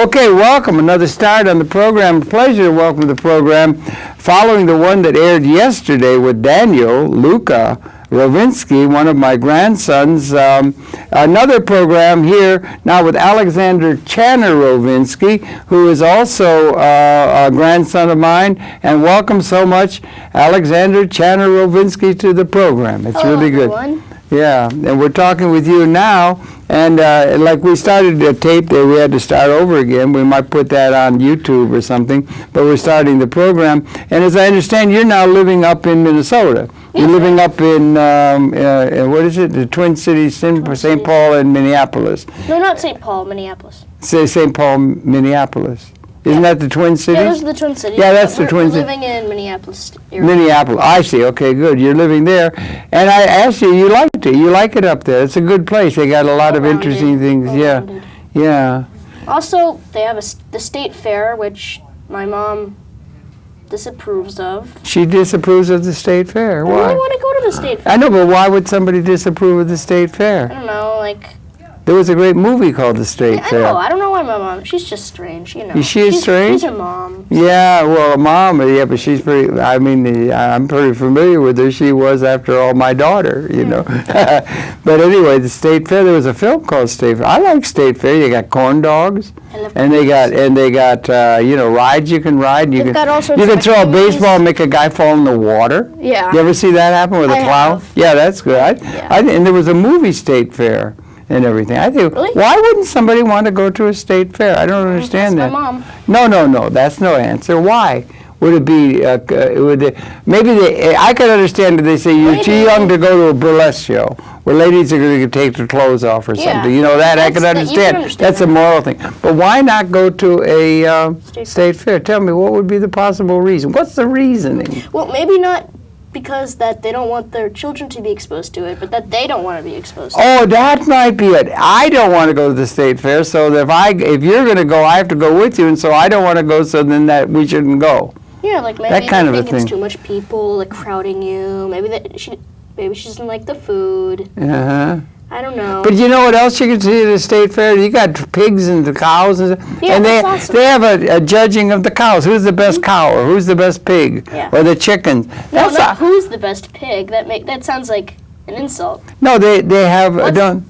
Okay, welcome. Another start on the program. Pleasure to welcome to the program. Following the one that aired yesterday with Daniel, Luca Rovinski, one of my grandsons. Another program here now with Alexander Channer Rovinski, who is also a grandson of mine. And welcome so much, Alexander Channer Rovinski, to the program. It's really good. Everyone. Yeah, and we're talking with you now, and like we started the tape there, we had to start over again. We might put that on YouTube or something, but we're starting the program. And as I understand, you're now living up in Minnesota. You're living up in, what is it, the Twin Cities, St. Paul and Minneapolis. No, not St. Paul, Minneapolis. Say St. Paul, Minneapolis. Isn't that the Twin Cities? Yeah, those are the Twin Cities. Yeah, that's the Twin Cities. Cities. We're living in Minneapolis area. Minneapolis. I see. Okay, good. You're living there. And I asked you, you liked it. You like it up there. It's a good place. They got a lot of interesting things. Yeah. Yeah. Also, they have the state fair, which my mom disapproves of. She disapproves of the state fair. I Why? really want to go to the state fair. I know, but why would somebody disapprove of the state I fair? don't know, like... There was a great movie called The State I Fair. know. I don't know why my mom... She's just strange, you know. She's strange? She's a mom. Yeah, well, mom, yeah, but she's pretty, I mean, I'm pretty familiar with her. She was, after all, my daughter, you know. But anyway, the State Fair, there was a film called State Fair. I like State Fair. You got corn dogs, and they got, you know, rides you can ride. You got all sorts you can of throw a activities. baseball and make a guy fall in the water. Yeah. You ever see that happen with a I clown? have. Yeah, that's good. Yeah. And there was a movie State Fair and everything. I think, Really? why wouldn't somebody want to go to a state fair? I don't understand That's that. my mom. No, that's no answer. Why? Would it be, I could understand if they say you're too young to go to a burlesque show where ladies are going to take their clothes off or Yeah. something. You know, that I could That's- you can understand. understand That's a moral thing. But why not go to a state fair? Tell me, what would be the possible reason? What's the reasoning? Well, maybe not because that they don't want their children to be exposed to it, but that they don't want to be exposed to it. Oh, that might be it. I don't want to go to the state fair, so that if you're going to go, I have to go with you, and so I don't want to go, so then that we shouldn't go. Yeah, like maybe That kind they of a think it's thing. too much people, like crowding you. Maybe she doesn't like the food. Uh-huh. I don't know. But you know what else you can see at the state fair? You got pigs and the cows, and Yeah, they that's awesome. they have a judging of the cows. Who's the best cow, or who's the best pig, Yeah. or the chickens? No, not who's the best pig. That sounds like an insult. No, they have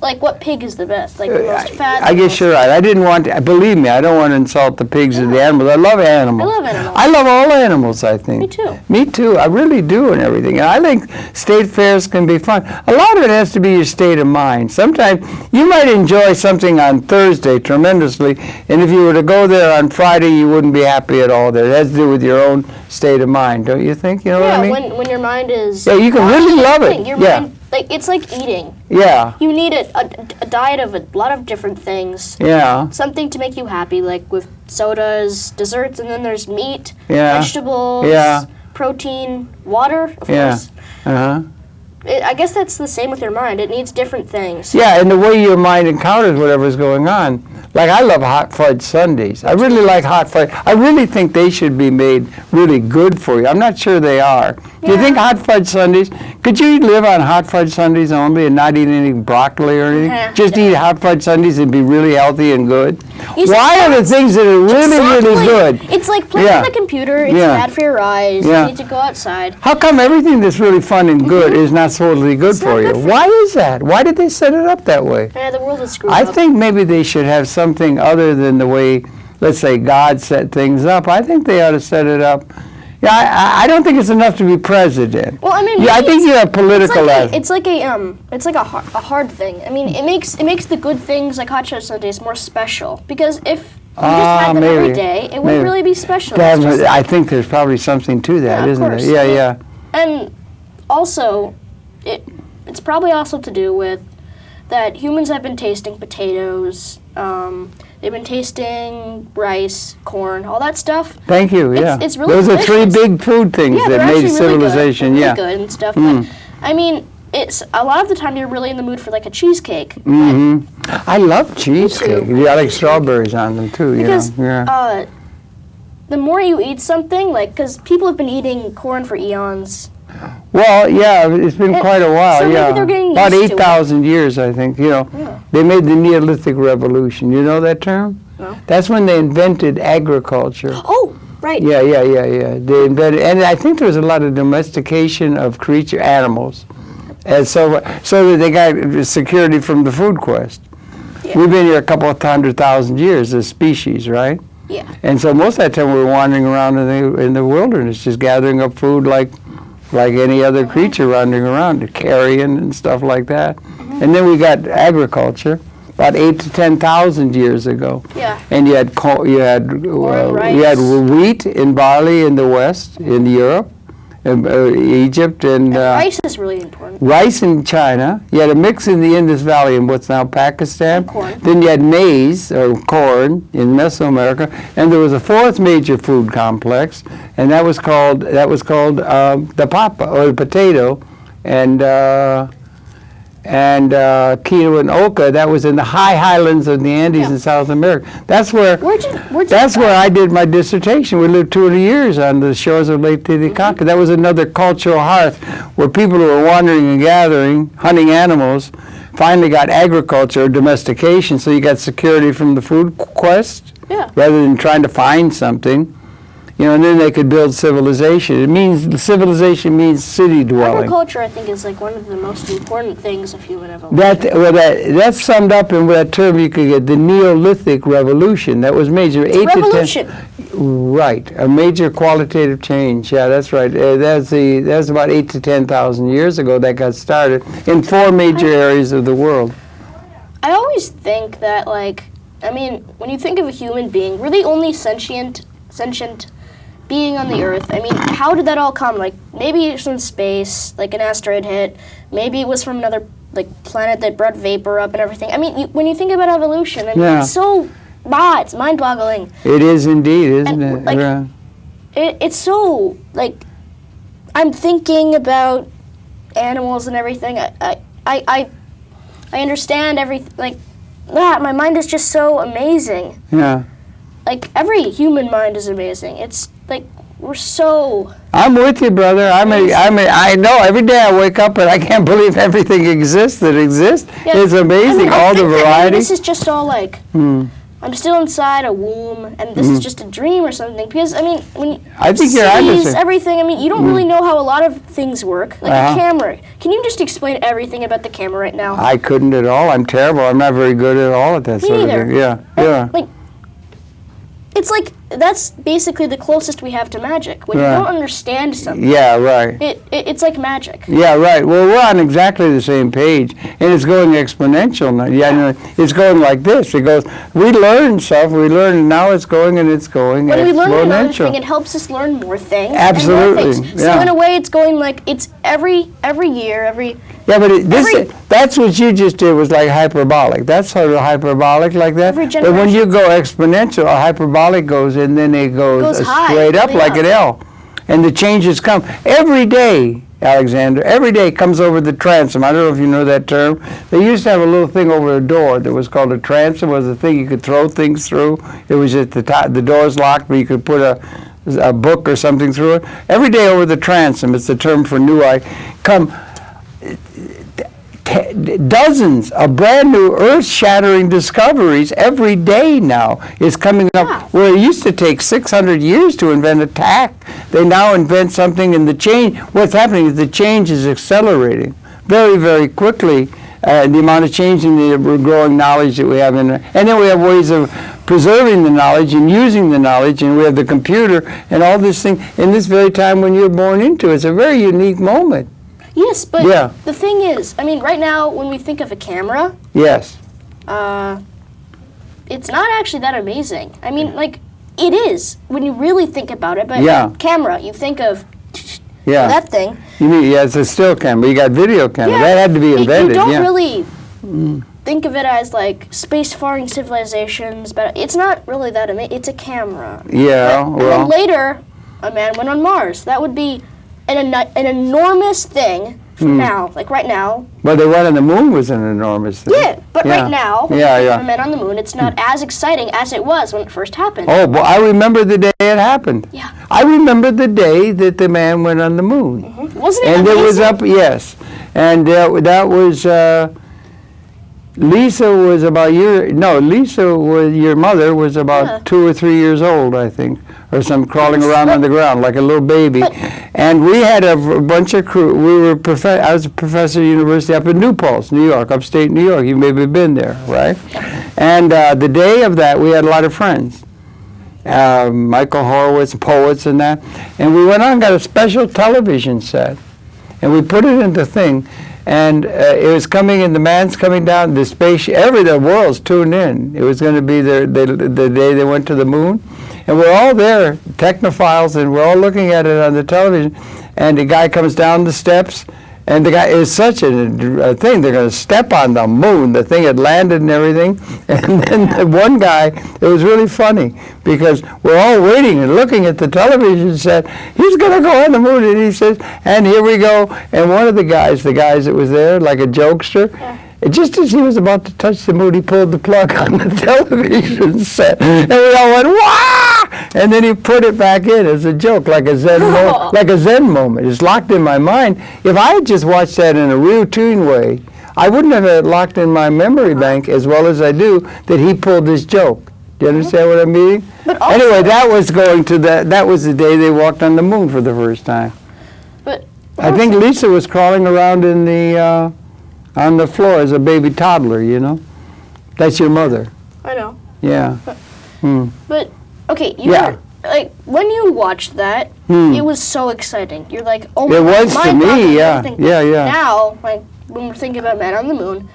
Like what pig is the best? Like the most fat. I guess you're right. I didn't want to, believe me, I don't want to insult the pigs or the animals. I love animals. I love animals. I love all animals, I think. Me too. Me too. I really do, and everything. And I think state fairs can be fun. A lot of it has to be your state of mind. Sometimes you might enjoy something on Thursday tremendously, and if you were to go there on Friday, you wouldn't be happy at all there. It has to do with your own state of mind, don't you think? You know what I mean? when your mind is. Yeah, you can really love it. Your Yeah. mind, like it's like eating. Yeah. You need a diet of a lot of different things. Yeah. Something to make you happy, like with sodas, desserts, and then there's meat, Yeah. vegetables, Yeah. protein, water, of Yeah. course. Uh-huh. I guess that's the same with your mind. It needs different things. Yeah, and the way your mind encounters whatever's going on. Like, I love hot fudge sundaes. I really like hot fudge. I really think they should be made really good for you. I'm not sure they are. Do you think hot fudge sundaes, could you live on hot fudge sundaes only and not eat any broccoli or anything? Just eat hot fudge sundaes and be really healthy and good? Why are the things that are really, really good? It's like playing on the computer. It's bad for your eyes. Yeah. You need to go outside. How come everything that's really fun and good is not supposedly good It's not for you? good for Why is that? Why did they set it up that way? Yeah, the world is screwed I up. think maybe they should have something other than the way, let's say, God set things up. I think they ought to set it up. Yeah, I don't think it's enough to be president. Well, I mean, Yeah, I think you have political. It's like a hard thing. I mean, it makes the good things like hot chocolate sundaes more special, because if you just had them every day, it wouldn't really be special. It's just I think there's probably something to that, Yeah, of isn't course. there? Yeah. And also, it's probably also to do with that humans have been tasting potatoes, they've been tasting rice, corn, all that stuff. Thank you, yeah. It's really Those are three delicious. big food things Yeah, that they're made actually civilization, really yeah. good and stuff. But, I mean, it's a lot of the time you're really in the mood for like a cheesecake. Mm-hmm. I love cheesecake. too. Yeah, I like strawberries on them too, Because you know. Yeah. the more you eat something, like, because people have been eating corn for eons. Well, yeah, it's been quite a while, so maybe yeah. they're getting About used to it. 8,000 years, I think, you know. Yeah. They made the Neolithic Revolution. You know that term? No. That's when they invented agriculture. Oh, right. Yeah. They invented, and I think there was a lot of domestication of animals, and so that they got security from the food quest. Yeah. We've been here a couple of 100,000 years as species, right? Yeah. And so most of that time we were wandering around in the wilderness, just gathering up food like any other creature wandering around, carrion and stuff like that. Mm-hmm. And then we got agriculture about 8,000 to 10,000 years ago. Yeah. And you had wheat and barley in the West, in Europe, Egypt, and rice is really important. Rice in China. You had a mix in the Indus Valley in what's now Pakistan. And corn. Then you had maize or corn in Mesoamerica, and there was a fourth major food complex, and that was called the papa or the potato, and quinoa and oca. That was in the high highlands of the Andes in South America. That's where I did my dissertation. We lived 200 years on the shores of Lake Titicaca. Mm-hmm. That was another cultural hearth where people who were wandering and gathering, hunting animals, finally got agriculture or domestication. So you got security from the food quest rather than trying to find something. And then they could build civilization. Civilization means city dwelling. Agriculture, I think, is like one of the most important things of human evolution. That's summed up in that term you could get, the Neolithic Revolution. That was major. It's 8 revolution. to 10. Right, a major qualitative change. Yeah, that's right. That's about 8,000 to 10,000 years ago that got started in 4 major areas of the world. I always think that, when you think of a human being, we're the only sentient being on the Earth. I mean, how did that all come? Maybe it's from space, an asteroid hit. Maybe it was from another planet that brought vapor up and everything. I mean, when you think about evolution, it's so it's mind-boggling. It is indeed, isn't it? It's so I'm thinking about animals and everything. I understand everything that. My mind is just so amazing. Yeah. Every human mind is amazing. It's we're so. I'm with you, brother. I know every day I wake up and I can't believe everything exists that exists. Yeah. It's amazing, all the variety. This is just all I'm still inside a womb, and this is just a dream or something. Because when you see everything, you don't really know how a lot of things work. A camera. Can you just explain everything about the camera right now? I couldn't at all. I'm terrible. I'm not very good at all at that sort of thing. Yeah. It's that's basically the closest we have to magic. When you don't understand something. Yeah, right. It's like magic. Yeah, right. Well, we're on exactly the same page, and it's going exponential now. Yeah, it's going like this. It goes. We learn stuff. We learn, and now it's going and it's going. When we learn another thing, it helps us learn more things. Absolutely. And more things. So in a way, it's going it's every year. Yeah, but that's what you just did was like hyperbolic. That's sort of hyperbolic like that. But when you go exponential, a hyperbolic goes and then it goes straight up like an L. And the changes come every day, Alexander. Every day comes over the transom. I don't know if you know that term. They used to have a little thing over a door that was called a transom. It was a thing you could throw things through. It was at the top. The door's locked, but you could put a book or something through it. Every day over the transom, it's the term for come dozens of brand new earth-shattering discoveries every day now is coming up. Where it used to take 600 years to invent a tack, they now invent something, and the change. What's happening is the change is accelerating very, very quickly. The amount of change in the growing knowledge that we have in there, and then we have ways of preserving the knowledge and using the knowledge, and we have the computer and all this thing in this very time when you're born into it. It's a very unique moment. Yes, but the thing is, right now when we think of a camera, yes, it's not actually that amazing. It is when you really think about it. But camera, you think of that thing. You mean it's a still camera? You got video camera. That had to be invented. You don't really think of it as space-faring civilizations, but it's not really that amazing. It's a camera. Yeah. And then later, a man went on Mars. That would be an enormous thing from now, right now. Well, the one on the moon was an enormous thing. Yeah, but right now, the man on the moon, it's not as exciting as it was when it first happened. Oh, well, I remember the day it happened. Yeah. I remember the day that the man went on the moon. Wasn't it amazing? And it was up, yes. And that was, Lisa was about your mother was about Yeah. 2 or 3 years old, I think, or some crawling around on the ground like a little baby. But- And we had a bunch of crew. I was a professor at university up in New Paltz, New York, upstate New York. You maybe have been there, right? And the day of that, we had a lot of friends. Michael Horowitz, poets and that. And we went on and got a special television set. And we put it in the thing. And it was coming in, the man's coming down, the spaceship, the world's tuned in. It was going to be the day they went to the moon. And we're all there, technophiles, and we're all looking at it on the television. And the guy comes down the steps, and the guy is such a thing. They're going to step on the moon. The thing had landed and everything. And then the one guy, it was really funny because we're all waiting and looking at the television set. He's going to go on the moon. And he says, and here we go. And one of the guys that was there, like a jokester, just as he was about to touch the moon, he pulled the plug on the television set. And we all went, "Wah!" And then he put it back in as a joke, like a Zen moment. It's locked in my mind. If I had just watched that in a routine way, I wouldn't have it locked in my memory bank as well as I do that he pulled this joke. Do you understand what I mean? But also, Anyway, that was the day they walked on the moon for the first time. But I think Lisa was crawling around in the on the floor as a baby toddler, you know. That's your mother. I know. Yeah. But okay, Yeah. like when you watched that, it was so exciting. You're like, oh my It God, was my to God, me, yeah. everything. Yeah. Now, like when we're thinking about Man on the Moon,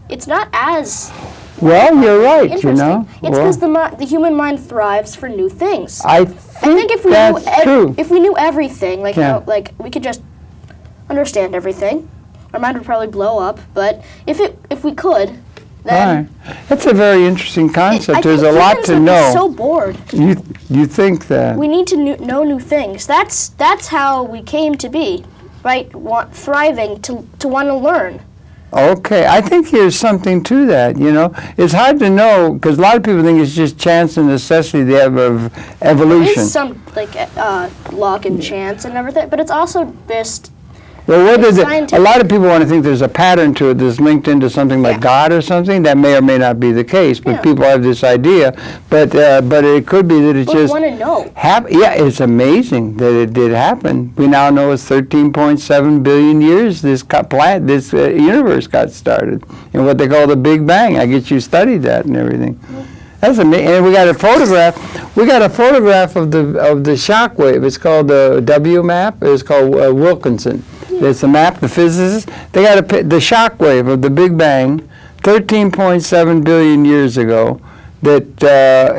it's not as Well, you're right, you interesting. know. It's because the human mind thrives for new things. I I think if we that's knew true. if we knew everything, like Yeah. like we could just understand everything, our mind would probably blow up. But if we could, then Right. That's a very interesting concept. I There's think a lot humans to would be know. so bored. You think that? We need to know new things. That's how we came to be, right? Thriving to want to learn. Okay, I think there's something to that, you know. It's hard to know, because a lot of people think it's just chance and necessity they have of There evolution. is some luck and chance and everything, but it's also just Well, what is it? A scientific. lot of people want to think there's a pattern to it that's linked into something like Yeah. God or something. That may or may not be the case, but Yeah. people have this idea. But it could be that it's we just want to know. Yeah, it's amazing that it did happen. We now know it's 13.7 billion years this universe got started, in what they call the Big Bang. I guess you studied that and everything. That's amazing. And we got a photograph. We got a photograph of the shock wave. It's called the W map. It's called Wilkinson. It's a map. The physicists, they got the shock wave of the Big Bang, 13.7 billion years ago, that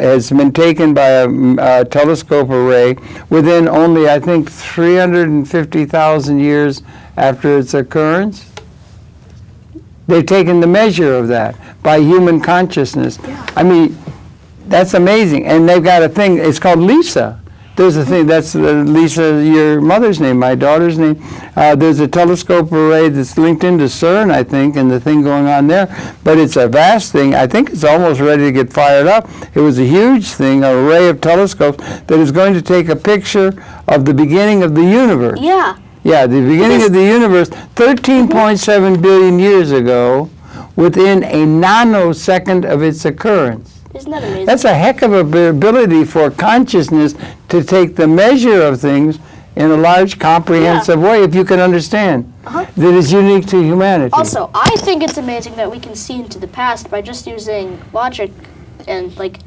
has been taken by a telescope array within only, I think, 350,000 years after its occurrence. They've taken the measure of that by human consciousness. I mean, that's amazing. And they've got a thing, it's called LISA. There's a thing, that's Lisa, your mother's name, my daughter's name. There's a telescope array that's linked into CERN, I think, and the thing going on there. But it's a vast thing. I think it's almost ready to get fired up. It was a huge thing, an array of telescopes that is going to take a picture of the beginning of the universe. Yeah. Yeah, the beginning of the universe, 13.7 billion years ago, within a nanosecond of its occurrence. Isn't that amazing? That's a heck of a ability for consciousness to take the measure of things in a large, comprehensive way, if you can understand, that is unique to humanity. Also, I think it's amazing that we can see into the past by just using logic and like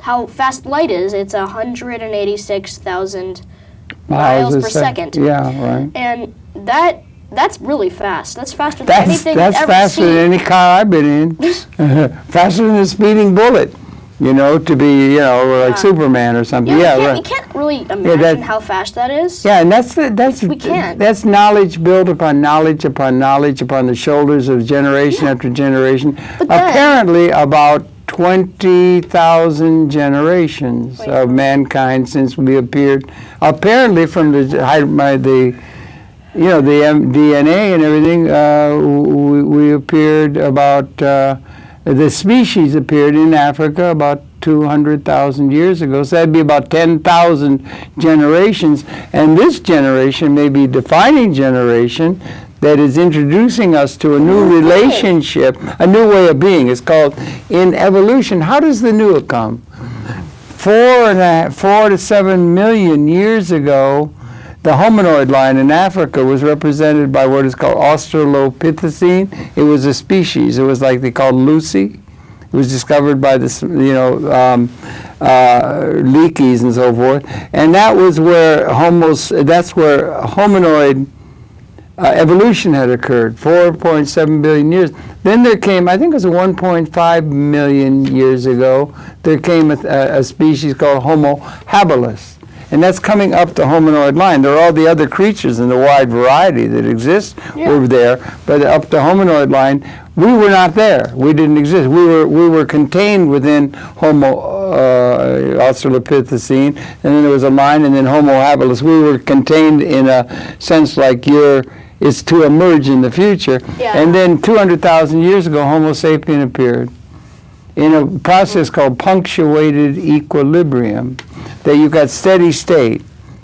how fast light is. It's 186,000 miles per second. Yeah, right. And that's really fast. That's faster than anything That's I've ever faster seen. than any car I've been in. Faster than a speeding bullet, you know, to be, you know, like Superman or something. Yeah, Yeah, you right. can't really imagine how fast that is. Yeah, and We can't. that's knowledge built upon knowledge upon knowledge upon the shoulders of generation after generation. But then- Apparently, about 20,000 generations of mankind since we appeared. Apparently, from the DNA and everything, we appeared about. The species appeared in Africa about 200,000 years ago, so that'd be about 10,000 generations, and this generation may be a defining generation that is introducing us to a new relationship, a new way of being. It's called, in evolution, how does the new come? 4 to 7 million years ago, the hominoid line in Africa was represented by what is called Australopithecine. It was a species. It was like they called Lucy. It was discovered by the, Leakeys and so forth. And that was where hominoid evolution had occurred, 4.7 billion years. Then there came, I think it was 1.5 million years ago, there came a species called Homo habilis. And that's coming up the hominoid line. There are all the other creatures in the wide variety that exist were there, but up the hominoid line, we were not there. We didn't exist. We were contained within Homo Australopithecine, and then there was a line, and then Homo habilis. We were contained in a sense like is to emerge in the future. Yeah. And then 200,000 years ago, Homo sapien appeared in a process called punctuated equilibrium, that you've got steady state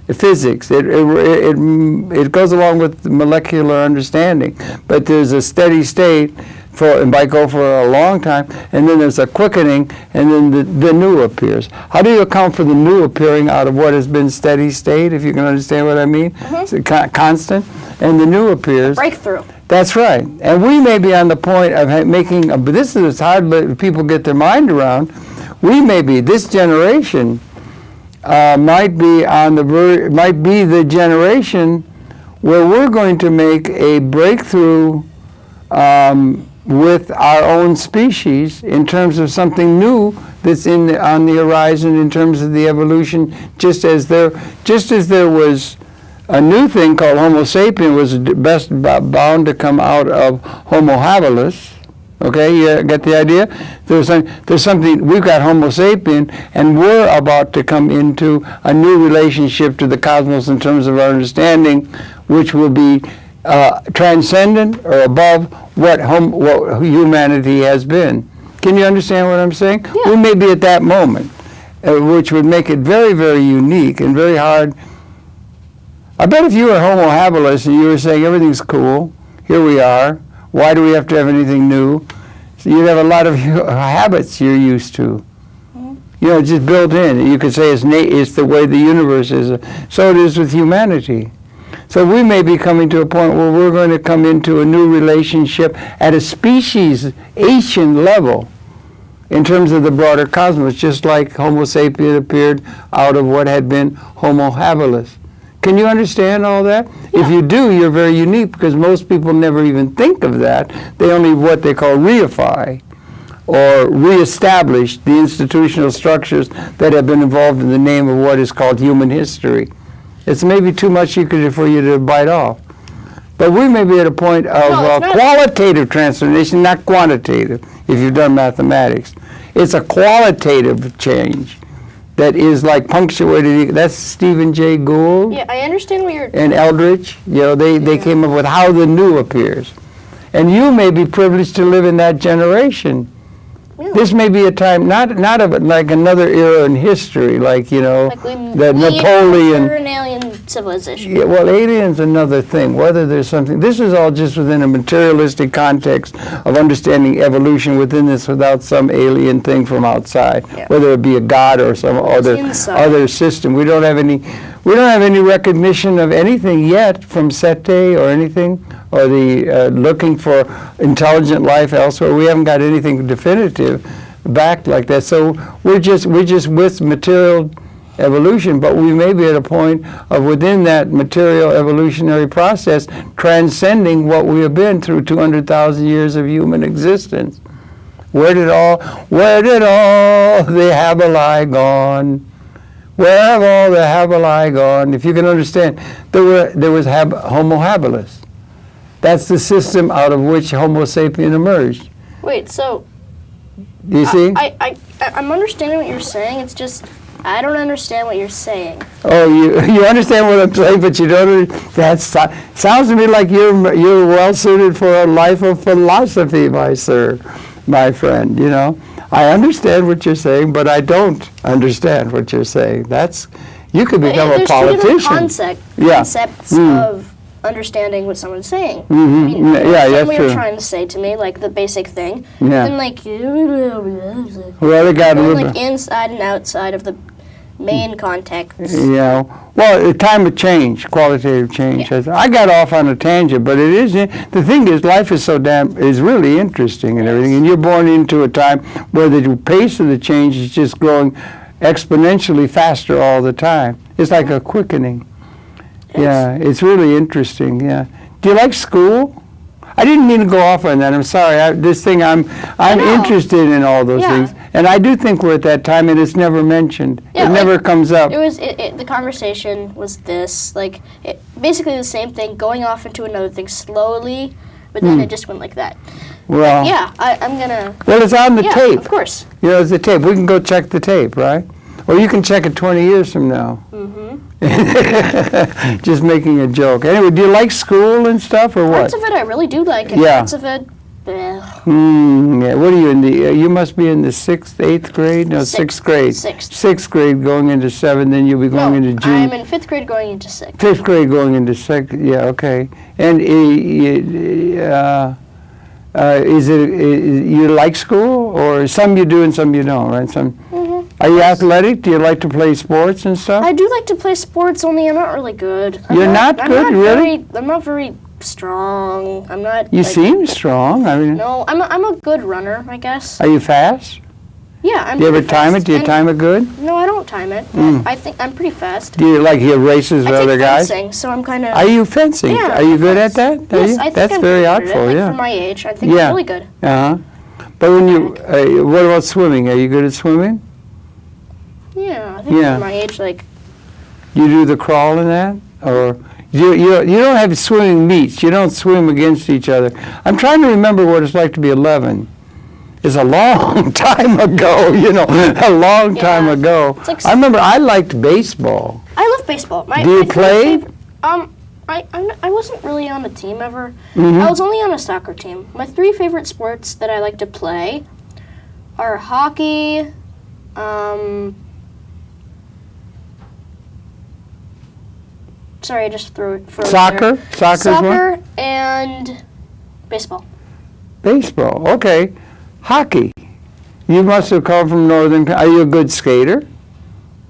physics. It goes along with molecular understanding, but there's a steady state it might go for a long time, and then there's a quickening, and then the new appears. How do you account for the new appearing out of what has been steady state, if you can understand what I mean? Mm-hmm. It's constant, and the new appears. Breakthrough. That's right. And we may be on the point of making, but this is hard to people get their mind around. We may be, this generation might be the generation where we're going to make a breakthrough with our own species in terms of something new that's on the horizon in terms of the evolution, just as there was a new thing called Homo sapien was best bound to come out of Homo habilis. Okay, you get the idea? There's something, we've got Homo sapien, and we're about to come into a new relationship to the cosmos in terms of our understanding, which will be transcendent or above what humanity has been. Can you understand what I'm saying? Yeah. We may be at that moment, which would make it very, very unique and very hard. I bet if you were Homo habilis and you were saying everything's cool, here we are, why do we have to have anything new? So you'd have a lot of habits you're used to. Mm-hmm. Just built in. You could say it's the way the universe is. So it is with humanity. So we may be coming to a point where we're going to come into a new relationship at a speciation level in terms of the broader cosmos, just like Homo sapien appeared out of what had been Homo habilis. Can you understand all that? Yeah. If you do, you're very unique, because most people never even think of that. They only what they call reify or reestablish the institutional structures that have been involved in the name of what is called human history. It's maybe too much for you to bite off. But we may be at a point of qualitative transformation, not quantitative, if you've done mathematics. It's a qualitative change that is like punctuated. That's Stephen Jay Gould. Yeah, I understand what you're... And Eldridge. They came up with how the new appears. And you may be privileged to live in that generation. Really? This may be a time, not of like another era in history, like Napoleon. We're an alien civilization. Yeah, well, alien's another thing. Whether there's something, this is all just within a materialistic context of understanding evolution within this, without some alien thing from outside, whether it be a god or some other system. We don't have any recognition of anything yet from SETE or anything, or the looking for intelligent life elsewhere. We haven't got anything definitive back like that. So we're just with material evolution, but we may be at a point of within that material evolutionary process transcending what we have been through 200,000 years of human existence. Where did all the habili gone? Where have all the habili gone? If you can understand, there was Homo habilis. That's the system out of which Homo sapien emerged. Wait, so... Do you see? I'm understanding what you're saying. It's just, I don't understand what you're saying. Oh, you understand what I'm saying, but you don't. That sounds to me like you're well suited for a life of philosophy, my friend. I understand what you're saying, but I don't understand what you're saying. You could become a politician. There's two different concepts of understanding what someone's saying. Mm-hmm. I mean, Yeah, what that's we true. were trying to say to me, like the basic thing. Yeah. And like, Well, they got a going little like bit. inside and outside of the main context. Yeah. Well, a time of change, qualitative change. I got off on a tangent, but it is the thing is, life is is really interesting and everything, and you're born into a time where the pace of the change is just growing exponentially faster all the time. It's like a quickening. Yeah, it's really interesting. Yeah. Do you like school? I didn't mean to go off on that. I'm sorry. I'm know. interested in all those Yeah. things, and I do think we're at that time, and it's never mentioned. Yeah, it like, never comes up. It was the conversation was this, like basically the same thing, going off into another thing slowly, but then it just went like that. Well, Yeah, I'm gonna. well, it's on the Yeah, tape. of course. You know, it's the tape. We can go check the tape, right? Or you can check it 20 years from now. Just making a joke. Anyway, do you like school and stuff, or what? Parts of it I really do like, and Yeah. parts of it, bleh. Yeah. What are you in the? You must be in the 6th, 8th grade. No, sixth grade. Sixth. 6th grade, going into 7th. Then you'll be going into June. I'm in 5th grade going into 6th. 5th grade, going into 6th. Yeah. Okay. And is it you like school, or some you do and some you don't, right? Some. Are you athletic? Do you like to play sports and stuff? I do like to play sports, only I'm not really good. You're not good, really? I'm not very strong. I'm not. You like, seem strong. I mean, No, I'm a good runner, I guess. are you fast? Yeah, I'm. Do you ever pretty time it? fast, Do you and- time it good? No, I don't time it. But I think I'm pretty fast. Do you like your races with I other take guys? fencing, so I'm kind of. Are you fencing? Yeah, Are you I good at fence. that? Are Yes, you? I think That's I'm very pretty good at artful. it. Like, Yeah. for my age, I think Yeah. I'm really good. Uh-huh. But when you, what about swimming? Are you good at swimming? Yeah, I think Yeah. for my age, like. You do the crawl in that, or you don't have swimming meets. You don't swim against each other. I'm trying to remember what it's like to be 11. It's a long time ago, a long time Yeah. ago. It's like I remember I liked baseball. I love baseball. Do you play? I wasn't really on a team ever. Mhm. I was only on a soccer team. My 3 favorite sports that I like to play are hockey, sorry, I just threw it. Soccer? Soccer's one? Soccer and baseball. Baseball, okay. Hockey. You must have come from Northern. Are you a good skater?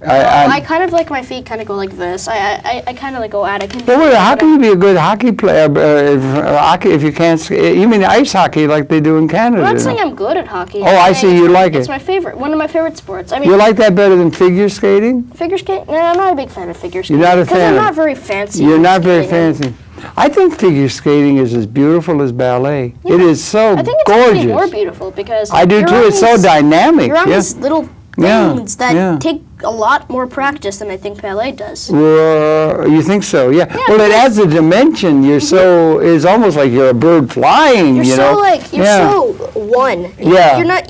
I kind of like my feet kind of go like this. I kind of like go at it. Well, wait, how can you be a good hockey player if you can't skate? You mean ice hockey like they do in Canada? I'm not saying I'm good at hockey. Oh, I I'm see, saying you it's- like It's it. my favorite. One of my favorite sports. I mean, You like that better than figure skating? figure skating? No, I'm not a big fan of figure skating. You're not a Because fan I'm of- not very fancy. You're with not very skating. fancy. I think figure skating is as beautiful as ballet. It is so I think it's gorgeous. actually more beautiful because I do you're too. on It's so these- dynamic. You're on Yeah. these little Yeah, things that yeah. take a lot more practice than I think ballet does. You think so? Yeah. Well, it because- adds a dimension. You're so. It's almost like you're a bird flying. You're you so know? like you're Yeah. so one. Yeah. You're not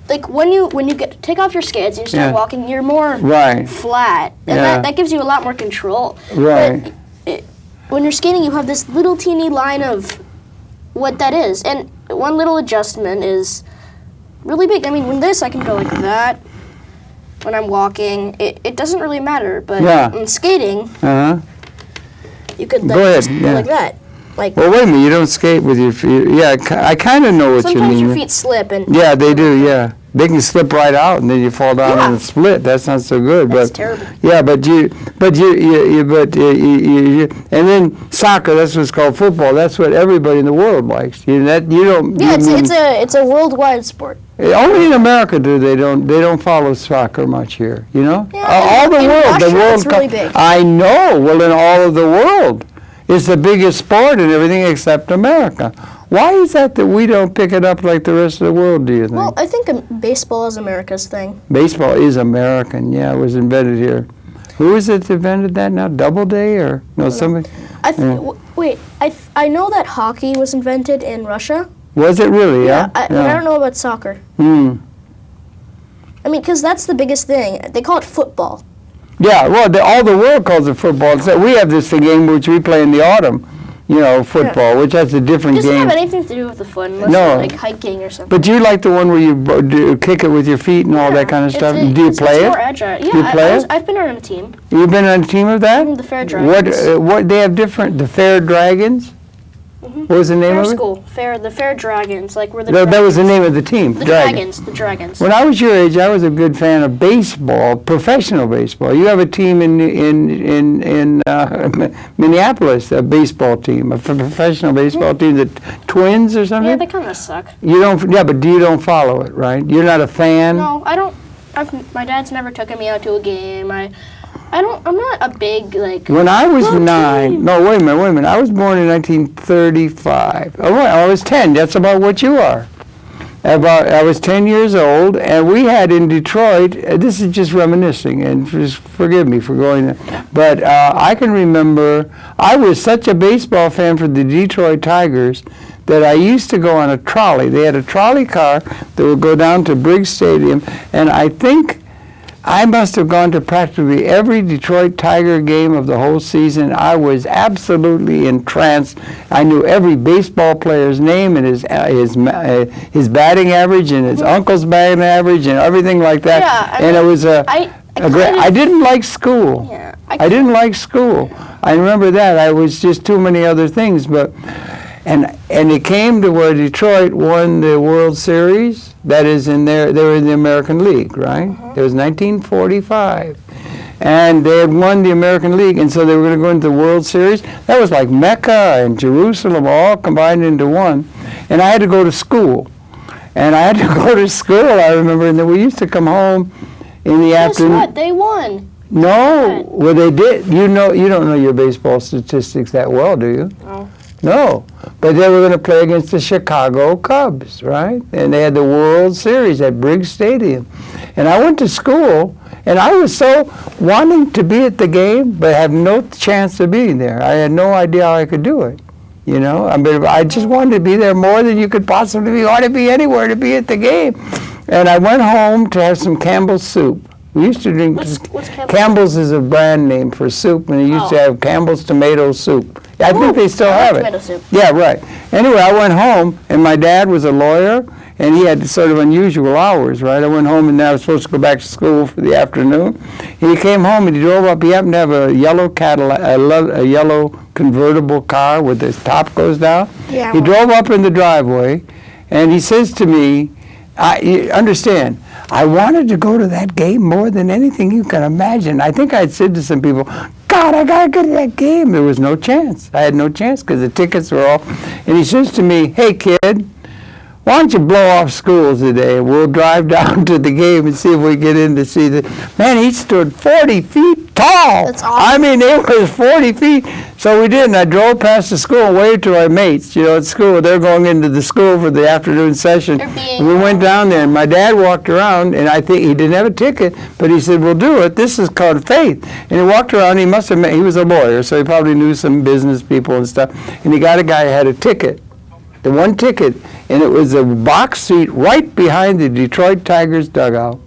like when you take off your skates and you start Yeah. walking, you're more Right. flat, and Yeah. that gives you a lot more control. Right. But when you're skating, you have this little teeny line of what that is, and one little adjustment is really big. I mean, when I can go like that. When I'm walking, it doesn't really matter. But Yeah. in skating, Uh-huh. you could Go like, ahead, just go yeah. like that. Like Well, wait a minute. You don't skate with your feet. Yeah, I kind of know what you sometimes mean. your feet slip and Yeah, they do. Yeah, they can slip right out, and then you fall down Yeah. and split. That's not so good. That's but terrible. Yeah, but and then soccer. That's what's called football. That's what everybody in the world likes. You don't. Yeah, you mean- it's a worldwide sport. Only in America they don't follow soccer much here. You know, Yeah, all the in world, Russia, the world. it's really big. I know. Well, in all of the world, it's the biggest sport and everything except America. Why is that we don't pick it up like the rest of the world? Do you think? Well, I think baseball is America's thing. Baseball is American. Yeah, it was invented here. Who is it that invented that now? Doubleday or no somebody? Wait, I know that hockey was invented in Russia. Was it really? Yeah. I don't know about soccer. Hmm. I mean, because that's the biggest thing. They call it football. Yeah. Well, all the world calls it football. So we have this game which we play in the autumn. football, which has a different It doesn't game. have anything to do with the foot, unless No. you're like hiking or something. But you like the one where you kick it with your feet and all that kind of stuff? Do you play It's it? more agile. Yeah, You play it? I've been on a team. You've been on a team of that? The Fair Dragons. What they have different? The Fair Dragons? Mhm. What was the name Fair of it? school. The Fair Dragons. Like we're the No, that was the dragons. name of the team. The Dragons. When I was your age, I was a good fan of baseball, professional baseball. You have a team in Minneapolis, a baseball team, a professional baseball team, the Twins or something. Yeah, they kind of suck. You don't. Yeah, but you don't follow it, right? You're not a fan. No, I don't. My dad's never taken me out to a game. I'm not a big like. When I was Go 9, team. no, wait a minute. I was born in 1935. Oh, wait, I was 10. That's about what you are. I was 10 years old, and we had in Detroit, this is just reminiscing, and just forgive me for going there, but I can remember, I was such a baseball fan for the Detroit Tigers that I used to go on a trolley. They had a trolley car that would go down to Briggs Stadium, and I think I must have gone to practically every Detroit Tiger game of the whole season. I was absolutely entranced. I knew every baseball player's name and his batting average and his uncle's batting average and everything like that. Yeah, And it was I didn't like school. Yeah, I didn't like school. I remember that. I was just too many other things, and it came to where Detroit won the World Series. That is they were in the American League, right? It was 1945. And they had won the American League, and so they were going to go into the World Series. That was like Mecca and Jerusalem all combined into one. And I had to go to school. I remember, and then we used to come home in the Guess afternoon. what? They won. No, well they did. You don't know your baseball statistics that well, do you? No. No, but they were going to play against the Chicago Cubs, right? And they had the World Series at Briggs Stadium. And I went to school, and I was so wanting to be at the game, but had no chance of being there. I had no idea how I could do it. I mean, I just wanted to be there more than you could possibly want to be anywhere to be at the game. And I went home to have some Campbell's soup. We used to drink. What's Campbell's is a brand name for soup, and they used to have Campbell's tomato soup. I think they still have it. Tomato soup. Yeah, right. Anyway, I went home, and my dad was a lawyer, and he had sort of unusual hours, right? I went home, and I was supposed to go back to school for the afternoon. And he came home, and he drove up. He happened to have a yellow Cadillac, a yellow convertible car with the top goes down. Yeah. He drove up in the driveway, and he says to me, you understand, I wanted to go to that game more than anything you can imagine. I think I'd said to some people, God, I got to go to that game. There was no chance. I had no chance because the tickets were all. And he says to me, hey, kid, why don't you blow off school today? We'll drive down to the game and see if we get in to see the. Man, he stood 40 feet tall. That's awesome. I mean, it was 40 feet. So we did, and I drove past the school and waved to our mates, at school. They're going into the school for the afternoon session. And we went down there, and my dad walked around, and I think he didn't have a ticket, but he said, we'll do it. This is called faith. And he walked around. He must have met, he was a lawyer, so he probably knew some business people and stuff. And he got a guy who had a ticket. The one ticket, and it was a box seat right behind the Detroit Tigers dugout.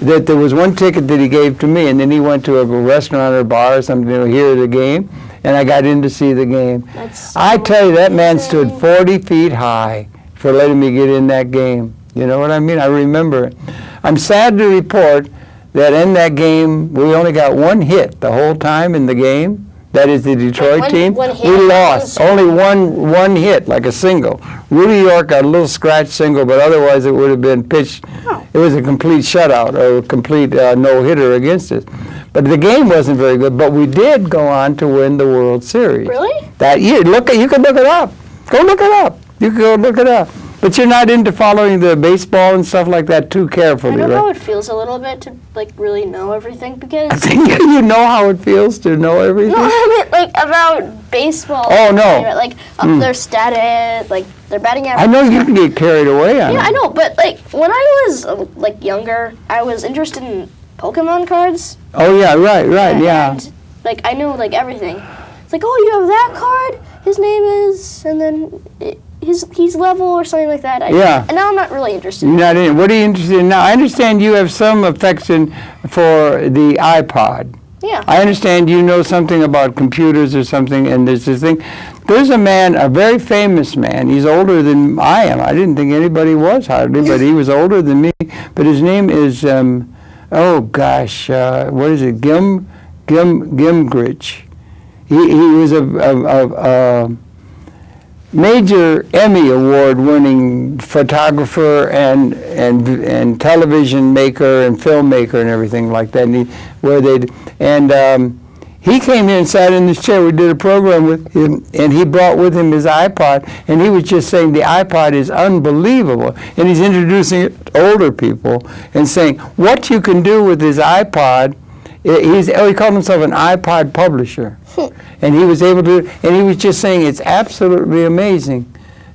That there was one ticket that he gave to me, and then he went to a restaurant or bar or something to hear the game, and I got in to see the game. I tell you, that man stood 40 feet high for letting me get in that game. You know what I mean? I remember it. I'm sad to report that in that game, we only got one hit the whole time in the game. That is the Detroit team. One hit. We lost. Only one hit, like a single. Rudy York got a little scratch single, but otherwise it would have been pitched. Oh. It was a complete shutout or a complete no-hitter against us. But the game wasn't very good. But we did go on to win the World Series. Really? That year. You can look it up. Go look it up. You can go look it up. But you're not into following the baseball and stuff like that too carefully, I know right? how it feels a little bit to really know everything because. I think you know how it feels to know everything. No, I mean about baseball. Oh, no. Like their status, like their batting average. I know you can get carried away on it. Yeah, I know, but when I was younger, I was interested in Pokemon cards. Oh yeah, right, yeah. And, I knew everything. It's like, oh, you have that card. His name is, and then he's level or something like that. Yeah. And now I'm not really interested. You're not in. What are you interested in now? I understand you have some affection for the iPod. Yeah. I understand you know something about computers or something, and there's this thing. There's a man, a very famous man. He's older than I am. I didn't think anybody was hardly, but he was older than me. But his name is, what is it? Gimgrich. He was a major Emmy Award-winning photographer and television maker and filmmaker and everything like that. He came here and sat in this chair. We did a program with him, and he brought with him his iPod, and he was just saying the iPod is unbelievable. And he's introducing it to older people and saying what you can do with his iPod. He called himself an iPod publisher. And he was able to, and he was just saying it's absolutely amazing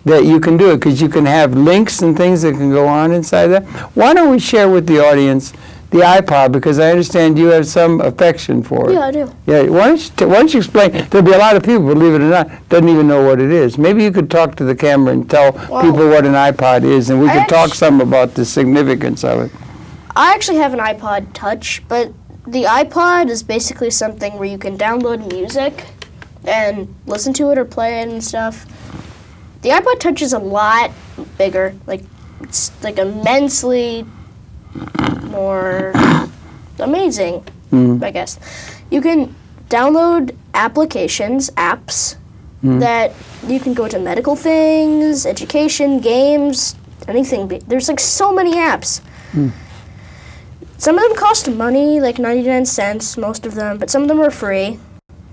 that you can do it because you can have links and things that can go on inside that. Why don't we share with the audience the iPod, because I understand you have some affection for it. Yeah, I do. Yeah, why don't you explain? There'll be a lot of people, believe it or not, doesn't even know what it is. Maybe you could talk to the camera and tell people what an iPod is, and we could talk some about the significance of it. I actually have an iPod Touch, but the iPod is basically something where you can download music and listen to it or play it and stuff. The iPod Touch is a lot bigger, it's immensely more amazing, I guess. You can download apps that you can go to medical things, education, games, anything. There's so many apps. Some of them cost money, 99 cents, most of them, but some of them are free.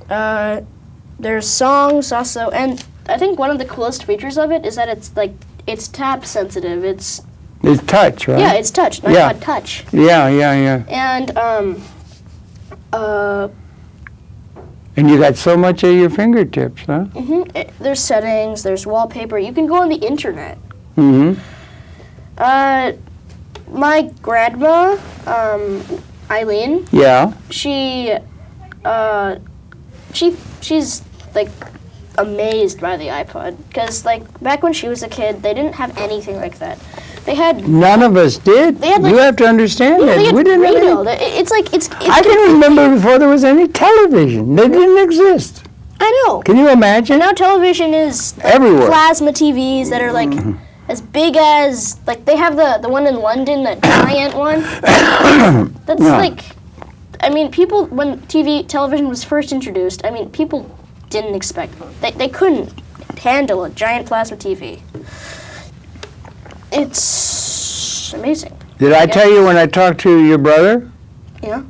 There's songs also, and I think one of the coolest features of it is that it's tap sensitive. It's touch, right? Yeah, it's touch. iPod Touch. Yeah. And and you got so much at your fingertips, huh? There's settings. There's wallpaper. You can go on the internet. My grandma, Eileen. Yeah. She's amazed by the iPod because back when she was a kid, they didn't have anything like that. They had none of us did. They had, you have to understand that they had we didn't radio. have any. It's I can remember before there was any television. They didn't exist. I know. Can you imagine? And now television is everywhere. Plasma TVs that are as big as they have the one in London, that giant one. That's people when television was first introduced. People didn't expect they couldn't handle a giant plasma TV. It's amazing. Did I tell you when I talked to your brother? Yeah.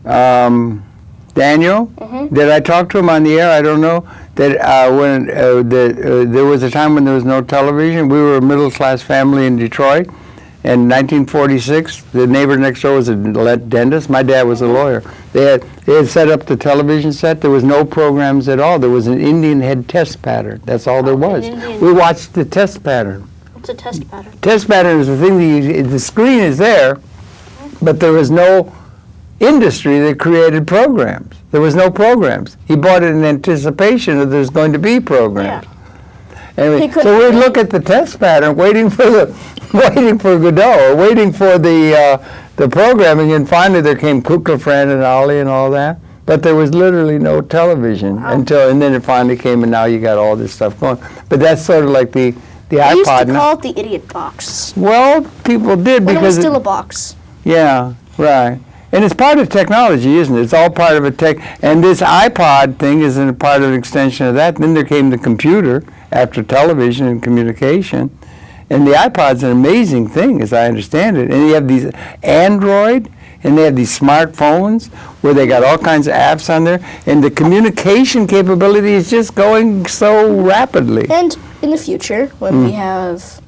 Daniel? Did I talk to him on the air? I don't know. That when there was a time when there was no television. We were a middle-class family in Detroit. In 1946, the neighbor next door was a dentist. My dad was a lawyer. They had set up the television set. There was no programs at all. There was an Indian head test pattern. That's all there was. We watched the test pattern. What's a test pattern? Test pattern is the thing that the screen is there, but there was no industry that created programs. There was no programs. He bought it in anticipation that there's going to be programs. Yeah. Anyway, so we'd look at the test pattern, waiting for Godot, waiting for the programming, and finally there came Kukla, Fran, and Ollie and all that. But there was literally no television and then it finally came, and now you got all this stuff going. But that's sort of like the iPod. They used to call it the idiot box. Well, people did when because it was still a box. Yeah, right. And it's part of technology, isn't it? It's all part of a tech. And this iPod thing is a part of an extension of that. And then there came the computer after television and communication. And the iPod's an amazing thing, as I understand it. And you have these Android, and they have these smartphones where they got all kinds of apps on there. And the communication capability is just going so rapidly. And in the future, when we have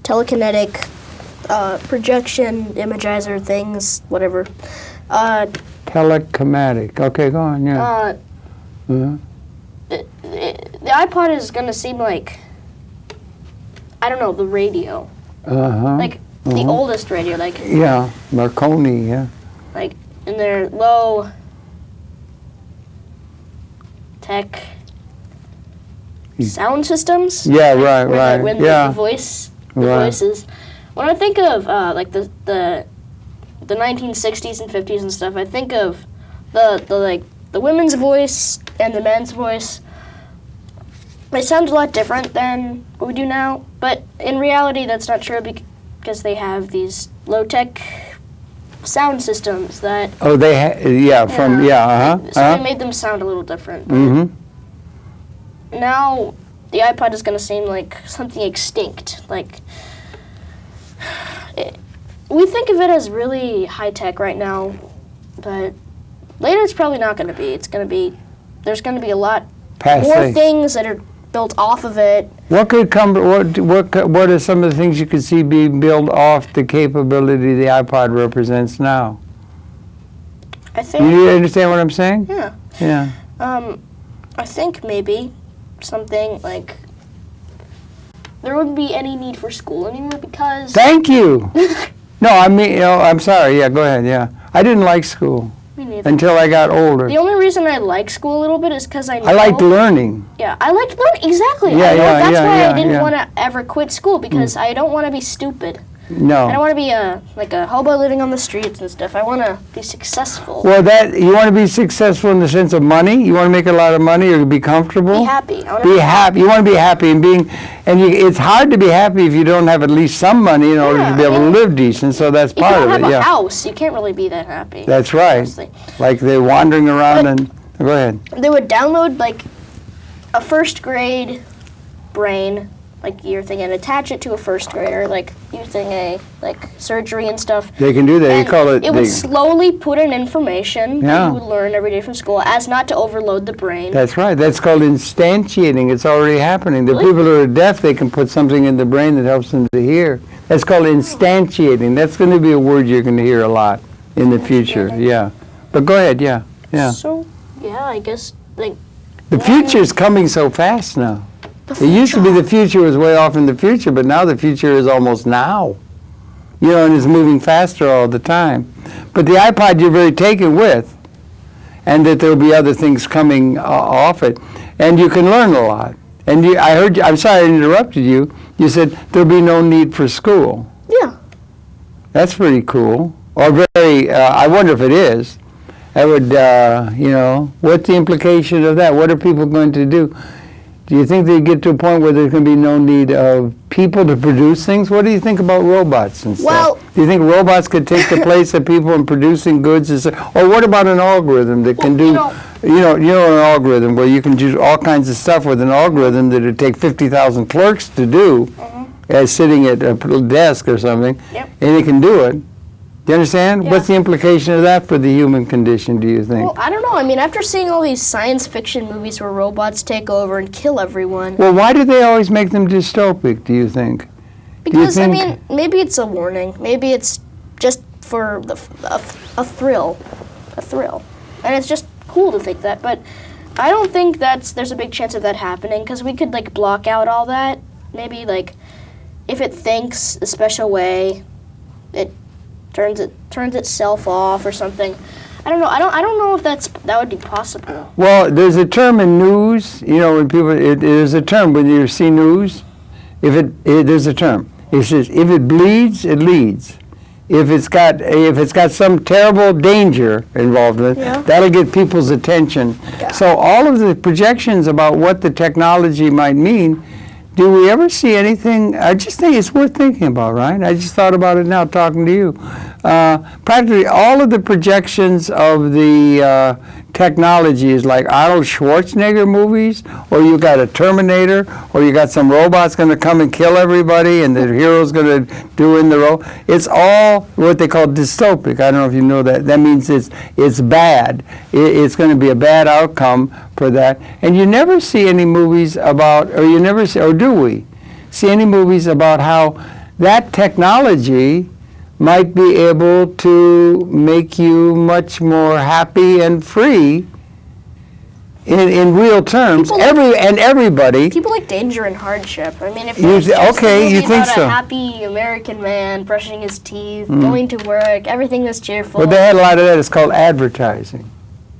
telekinetic projection, imagizer things, whatever. Telekinetic. Okay, go on, yeah. The iPod is going to seem like, I don't know, the radio. The oldest radio, yeah, Marconi, yeah. In their low tech sound systems. Yeah, right. When the voices. When I think of the 1960s and 50s and stuff, I think of the women's voice and the men's voice It sounds a lot different than what we do now, but in reality, that's not true because they have these low-tech sound systems that. Oh, they So they made them sound a little different. Now the iPod is going to seem like something extinct. Like we think of it as really high-tech right now, but later it's probably not going to be. There's going to be a lot more things that are built off of it. What could come? What are some of the things you could see being built off the capability the iPod represents now? I think. You understand what I'm saying? Yeah. Yeah. I think maybe something like there wouldn't be any need for school anymore because. Thank you. No, I mean, I'm sorry. Yeah, go ahead. Yeah, I didn't like school. Me neither. Until I got older. The only reason I like school a little bit is because I liked learning. Yeah, I liked learning. Exactly. That's why I didn't want to ever quit school because I don't want to be stupid. No. I don't want to be a hobo living on the streets and stuff. I want to be successful. Well, you want to be successful in the sense of money? You want to make a lot of money or be comfortable? Be happy. Be happy. You want to be happy it's hard to be happy if you don't have at least some money in order to be able to live decent. So that's part of it. If you don't have a house, you can't really be that happy. That's right. Honestly. Like they're wandering around go ahead. They would download like a first grade brain. Like you're thinking, attach it to a first grader, like using a surgery and stuff. They can do that. And they call it. It would slowly put in information that you would learn every day from school, as not to overload the brain. That's right. That's called instantiating. It's already happening. The people who are deaf, they can put something in the brain that helps them to hear. That's called instantiating. That's going to be a word you're going to hear a lot in the future. Yeah. But go ahead. Yeah. Yeah. So I guess the future is coming so fast now. It used to be the future was way off in the future, but now the future is almost now. And it's moving faster all the time. But the iPod you're very taken with, and that there'll be other things coming off it, and you can learn a lot. And I heard you, I'm sorry I interrupted you, you said there'll be no need for school. Yeah. That's pretty cool. Or very, I wonder if it is. I would, what's the implication of that? What are people going to do? Do you think they get to a point where there's going to be no need of people to produce things? What do you think about robots and stuff? Well, do you think robots could take the place of people in producing goods? Or what about an algorithm that can do, an algorithm where you can do all kinds of stuff with an algorithm that would take 50,000 clerks to do as sitting at a desk or something, and it can do it. Do you understand? Yeah. What's the implication of that for the human condition, do you think? Well, I don't know. I mean, after seeing all these science fiction movies where robots take over and kill everyone. Well, why do they always make them dystopic, do you think? Because, I mean, maybe it's a warning. Maybe it's just for a thrill. A thrill. And it's just cool to think that. But I don't think there's a big chance of that happening because we could, block out all that. Maybe, if it thinks a special way, it turns itself off or something. I don't know. I don't know if that would be possible. Well, there's a term in news. When people there's a term when you see news. There's a term. It says if it bleeds, it leads. If it's got some terrible danger involved in it, that'll get people's attention. Yeah. So all of the projections about what the technology might mean. Do we ever see anything? I just think it's worth thinking about, right? I just thought about it now talking to you. Practically all of the projections of the technology is like Arnold Schwarzenegger movies, or you got a Terminator, or you got some robots going to come and kill everybody, and the hero's going to do in the role. It's all what they call dystopic. I don't know if you know that. That means it's bad. It's going to be a bad outcome for that. And you never see any movies about, or do we see any movies about how that technology might be able to make you much more happy and free in real terms. Everybody. People like danger and hardship. I mean, if you think so. A happy American man brushing his teeth, going to work, everything was cheerful. Well, they had a lot of that. It's called advertising.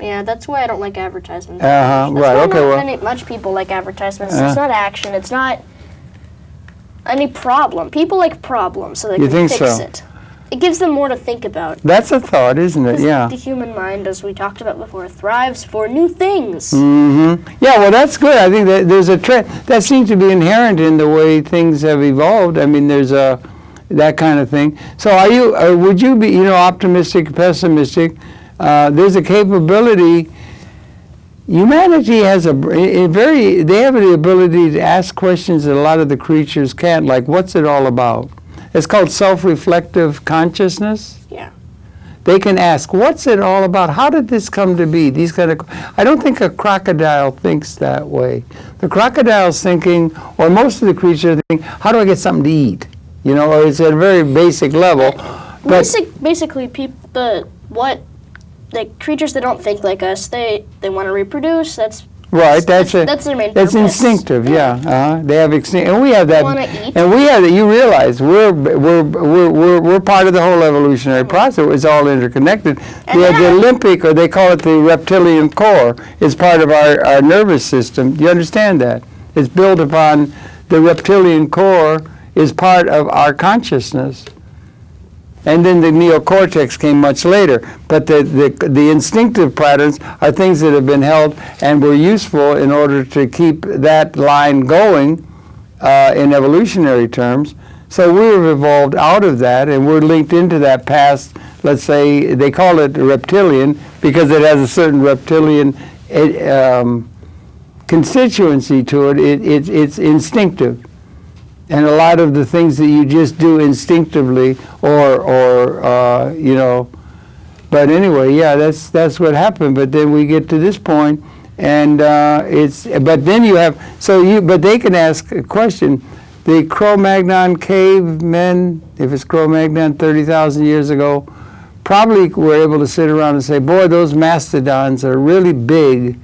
Yeah, that's why I don't like advertisements. Right. Not much people like advertisements. It's not action. It's not any problem. People like problems, so they can fix it. it gives them more to think about. That's a thought, isn't it? 'Cause Yeah. the human mind, as we talked about before, thrives for new things. Yeah, well, that's good. I think that there's a trend that seems to be inherent in the way things have evolved. I mean, there's that kind of thing. So, would you be, optimistic, pessimistic? There's a capability. Humanity has they have the ability to ask questions that a lot of the creatures can't, like, what's it all about? It's called self-reflective consciousness. Yeah. They can ask, what's it all about? How did this come to be? These kind of, I don't think a crocodile thinks that way. The crocodile's thinking, or most of the creatures think, how do I get something to eat? Or it's at a very basic level. But Basically, the creatures that don't think like us, they want to reproduce. That's that's their main That's purpose. instinctive, yeah. They have and we have that. They wanna eat. And we have that. You realize we're part of the whole evolutionary process. It's all interconnected. And The Olympic, or they call it the reptilian core, is part of our nervous system. Do you understand that? It's built upon the reptilian core is part of our consciousness. And then the neocortex came much later. But the instinctive patterns are things that have been held and were useful in order to keep that line going in evolutionary terms. So we've evolved out of that, and we're linked into that past, let's say, they call it reptilian because it has a certain reptilian constituency to it. It's instinctive. And a lot of the things that you just do instinctively, but anyway, yeah, that's what happened. But then we get to this point, and but then you have, but they can ask a question. The Cro-Magnon cavemen, if it's Cro-Magnon 30,000 years ago, probably were able to sit around and say, boy, those mastodons are really big,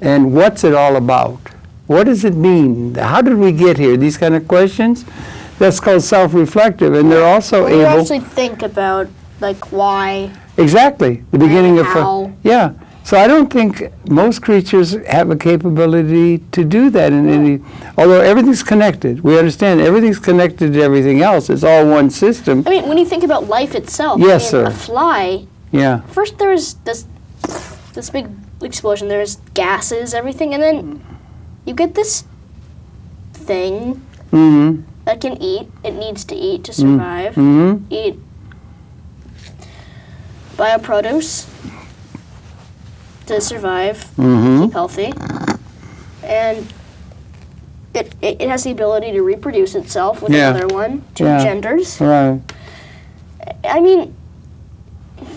and what's it all about? What does it mean? How did we get here? These kind of questions. That's called self-reflective, and they're also You able. actually think about why. Exactly, the beginning of. How. Yeah. So I don't think most creatures have a capability to do that in any. Although everything's connected, we understand everything's connected to everything else. It's all one system. I mean, when you think about life itself, Yes, sir. A fly. Yeah. First, there's this big explosion. There's gases, everything, and then you get this thing that can eat. It needs to eat to survive. Eat bioproduce to survive, keep healthy, and it has the ability to reproduce itself with another one, two genders. Right. I mean,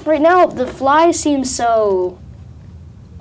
right now the fly seems so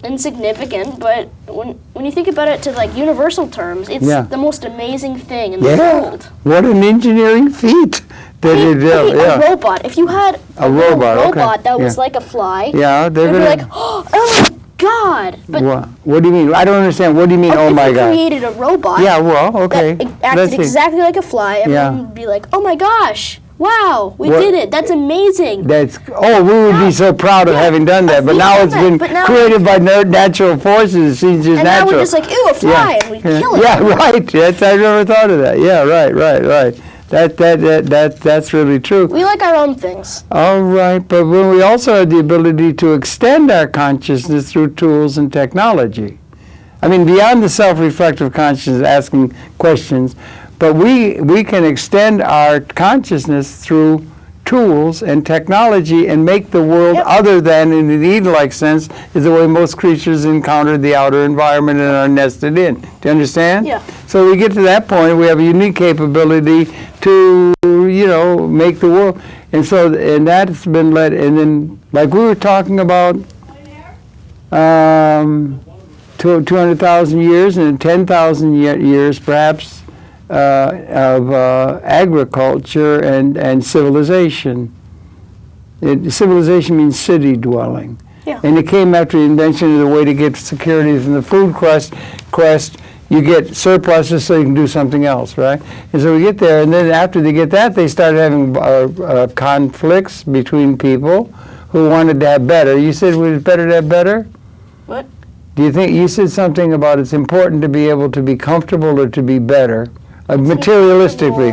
insignificant, but when you think about it to universal terms, it's the most amazing thing in the world. What an engineering feat that it is. A robot. If you had a robot that was like a fly, they're you'd be like, oh my God! But what do you mean? I don't understand. What do you mean? Oh my If God! you created a robot, that acted exactly like a fly, everyone would be like, oh my gosh! Wow, we did it. That's amazing. We would be so proud of having done that. But now it's been created by natural forces. It seems just natural. And now we're just like, ew, a fly, and we kill it. Yeah, right. I never thought of that. Yeah, right. That's really true. We like our own things. All right, but when we also have the ability to extend our consciousness through tools and technology. I mean, beyond the self-reflective consciousness, asking questions, but we can extend our consciousness through tools and technology and make the world other than, in an Eden-like sense, is the way most creatures encounter the outer environment and are nested in. Do you understand? Yeah. So we get to that point, we have a unique capability to, make the world. And so, and that's been led, and then, like we were talking about 200,000 years and 10,000 years, perhaps, of agriculture and civilization. Civilization means city dwelling. Yeah. And it came after the invention of the way to get security from the food quest. You get surpluses so you can do something else, right? And so we get there, and then after they get that, they started having conflicts between people who wanted to have better. You said it was better to have better? What? Do you think, you said something about it's important to be able to be comfortable or to be better? Materialistically.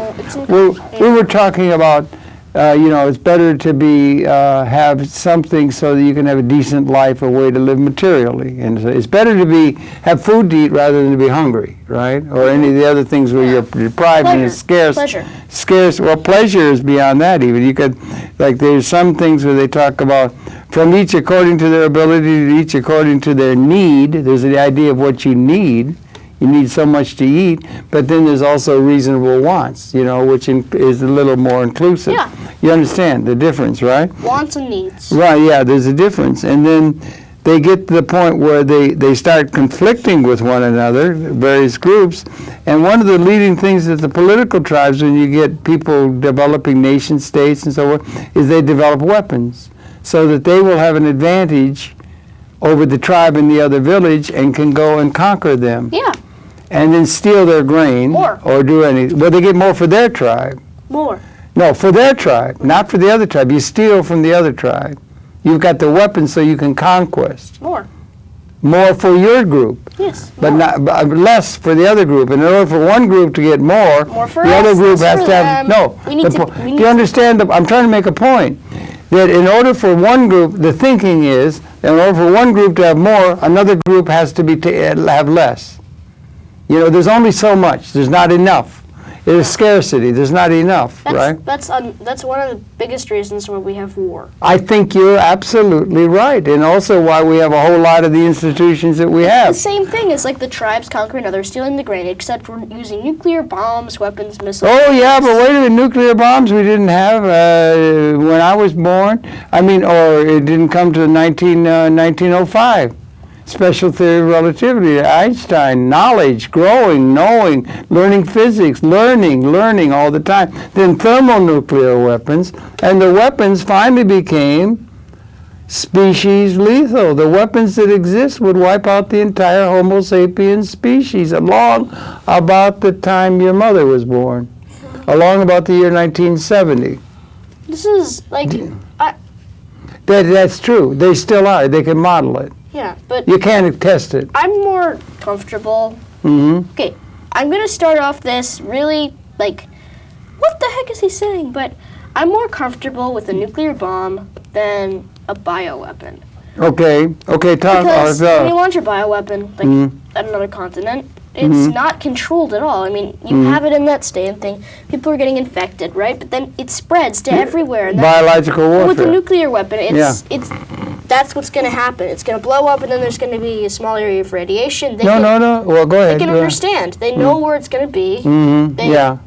We were talking about It's better to be have something so that you can have a decent life, a way to live materially, and so it's better to have food to eat rather than to be hungry, right? Or any of the other things where you're deprived and it's scarce. Pleasure. Scarce. Well, pleasure is beyond that. Even you could, there's some things where they talk about from each according to their ability, to each according to their need. There's the idea of what you need. You need so much to eat, but then there's also reasonable wants, which is a little more inclusive. Yeah. You understand the difference, right? Wants and needs. Right, yeah, there's a difference. And then they get to the point where they start conflicting with one another, various groups. And one of the leading things that the political tribes, when you get people developing nation states and so on, is they develop weapons so that they will have an advantage over the tribe in the other village and can go and conquer them. Yeah. And then steal their grain or do anything. Well, they get more for their tribe. More. No, for their tribe, not for the other tribe. You steal from the other tribe. You've got the weapons so you can conquest. More. More for your group. Yes. But less for the other group. And in order for one group to get more for the us, other group less has for to have them. no. Do you understand? I'm trying to make a point that in order for one group, the thinking is, in order for one group to have more, another group has to have less. There's only so much. There's not enough. There's scarcity. There's not enough, right? That's one of the biggest reasons why we have war. I think you're absolutely right, and also why we have a whole lot of the institutions that we have. The same thing is like the tribes conquering others, stealing the grain, except we're using nuclear bombs, weapons, missiles. Oh yeah, but wait a minute, nuclear bombs we didn't have when I was born. Or it didn't come to 1905. Special theory of relativity, Einstein, knowledge, growing, knowing, learning physics, learning all the time. Then thermonuclear weapons, and the weapons finally became species lethal. The weapons that exist would wipe out the entire Homo sapiens species along about the time your mother was born, along about the year 1970. This is That's true. They still are. They can model it. Yeah, but you can't test it. I'm more comfortable. Mm-hmm. Okay, I'm going to start off this really, what the heck is he saying? But I'm more comfortable with a nuclear bomb than a bioweapon. Okay, Tom. Because when you launch a bioweapon, at another continent, it's not controlled at all. I mean, you have it in that state and thing. People are getting infected, right? But then it spreads to everywhere. And biological warfare. With a nuclear weapon, that's what's going to happen. It's going to blow up, and then there's going to be a small area of radiation. No. Well, go ahead. They can understand. They know where it's going to be. Yeah.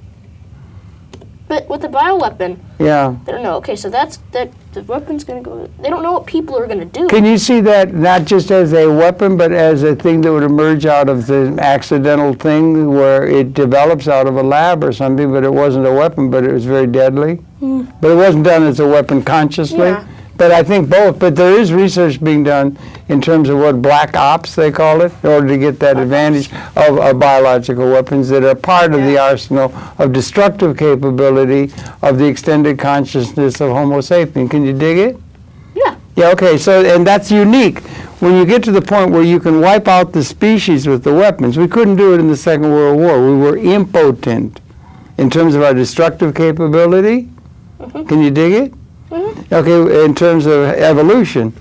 But with a bioweapon, they don't know. Okay, so the weapon's going to go. They don't know what people are going to do. Can you see that not just as a weapon, but as a thing that would emerge out of the accidental thing where it develops out of a lab or something, but it wasn't a weapon, but it was very deadly? But it wasn't done as a weapon consciously? Yeah. But I think both. But there is research being done in terms of what black ops, they call it, in order to get that advantage of biological weapons that are part of the arsenal of destructive capability of the extended consciousness of Homo sapien. Can you dig it? Yeah. Yeah, okay. So, and that's unique. When you get to the point where you can wipe out the species with the weapons, we couldn't do it in the Second World War. We were impotent in terms of our destructive capability. Can you dig it? Okay, in terms of evolution,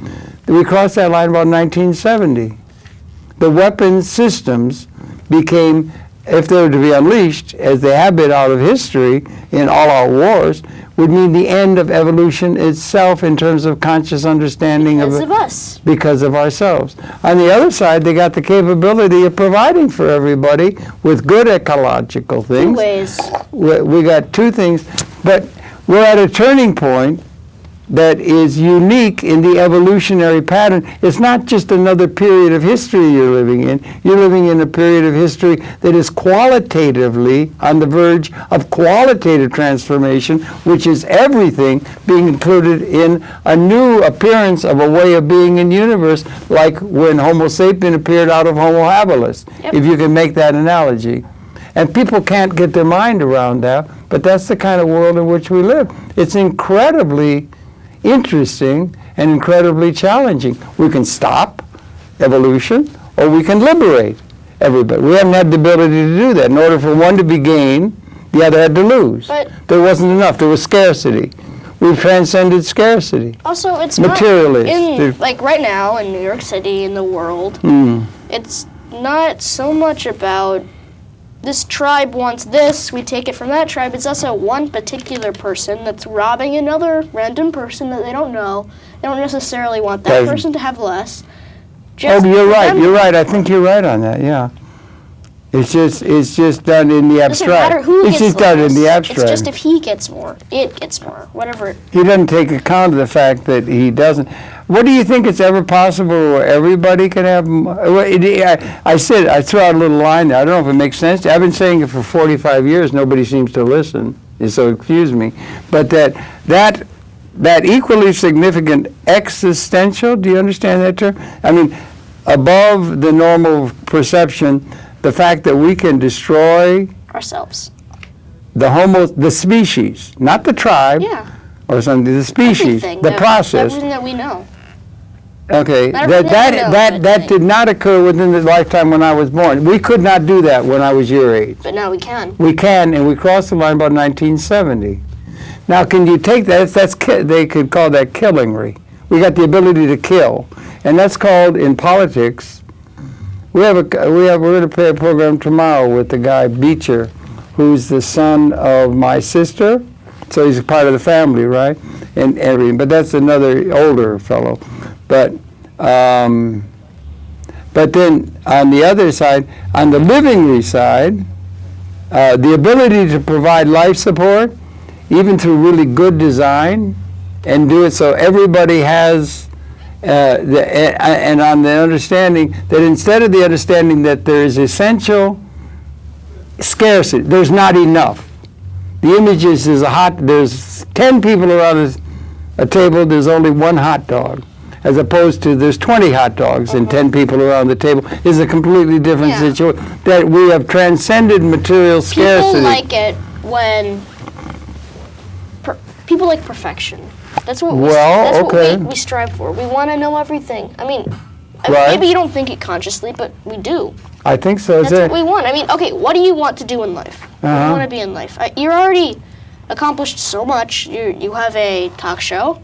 we crossed that line about 1970. The weapon systems became, if they were to be unleashed, as they have been out of history in all-out wars, would mean the end of evolution itself in terms of conscious understanding because of us. Because of ourselves. On the other side, they got the capability of providing for everybody with good ecological things. 2 ways. We got 2 things, but we're at a turning point that is unique in the evolutionary pattern. It's not just another period of history you're living in. You're living in a period of history that is qualitatively on the verge of qualitative transformation, which is everything being included in a new appearance of a way of being in the universe, like when Homo sapien appeared out of Homo habilis, if you can make that analogy. And people can't get their mind around that, but that's the kind of world in which we live. It's incredibly interesting and incredibly challenging. We can stop evolution, or we can liberate everybody. We haven't had the ability to do that. In order for one to be gained, the other had to lose. But there wasn't enough. There was scarcity. We've transcended scarcity. Also, it's Materialist. not in, like right now in New York City, in the world, it's not so much about this tribe wants this, we take it from that tribe. It's also one particular person that's robbing another random person that they don't know. They don't necessarily want that person to have less. Oh, you're right. You're right. I think you're right on that. Yeah. It's just done in the abstract. Doesn't matter who it's gets just done in the less. abstract. It's just if he gets more, it gets more, whatever. He doesn't take account of the fact that he doesn't. What do you think it's ever possible where everybody can have? I said, I threw out a little line there. I don't know if it makes sense. I've been saying it for 45 years. Nobody seems to listen, so excuse me. But that equally significant existential, do you understand that term? I mean, above the normal perception, the fact that we can destroy Ourselves. the species, not the tribe, Yeah. or something, the species, Everything the process. Everything that we know. Okay, Not everything that we know, but that did not occur within the lifetime when I was born. We could not do that when I was your age. But now we can. We can, and we crossed the line about 1970. Now, can you take that? They could call that killingry. We got the ability to kill, and that's called in politics. We're going to play a program tomorrow with the guy Beecher, who's the son of my sister, so he's a part of the family, right? And everything. But that's another older fellow. But then on the other side, on the living side, the ability to provide life support, even through really good design, and do it so everybody has, and on the understanding that instead of the understanding that there is essential scarcity, there's not enough. The image is there's 10 people around a table, there's only one hot dog, as opposed to there's 20 hot dogs and 10 people around the table. Is a completely different situation. That we have transcended material scarcity. People like it when people like perfection. That's what we strive for. We want to know everything. I mean, maybe you don't think it consciously, but we do. I think so. That's what we want. I mean, okay, what do you want to do in life? What do you want to be in life? You're already accomplished so much. You have a talk show.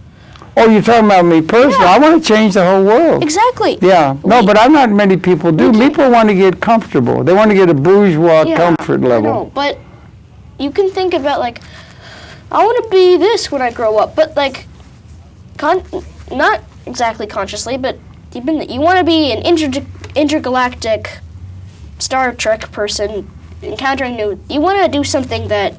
Oh, you're talking about me personally. Yeah. I want to change the whole world. Exactly. Yeah. No, but I'm not many people do. People want to get comfortable. They want to get a bourgeois comfort level. I know, but you can think about, like, I want to be this when I grow up, but, like, not exactly consciously, but you want to be an intergalactic Star Trek person encountering new. You want to do something that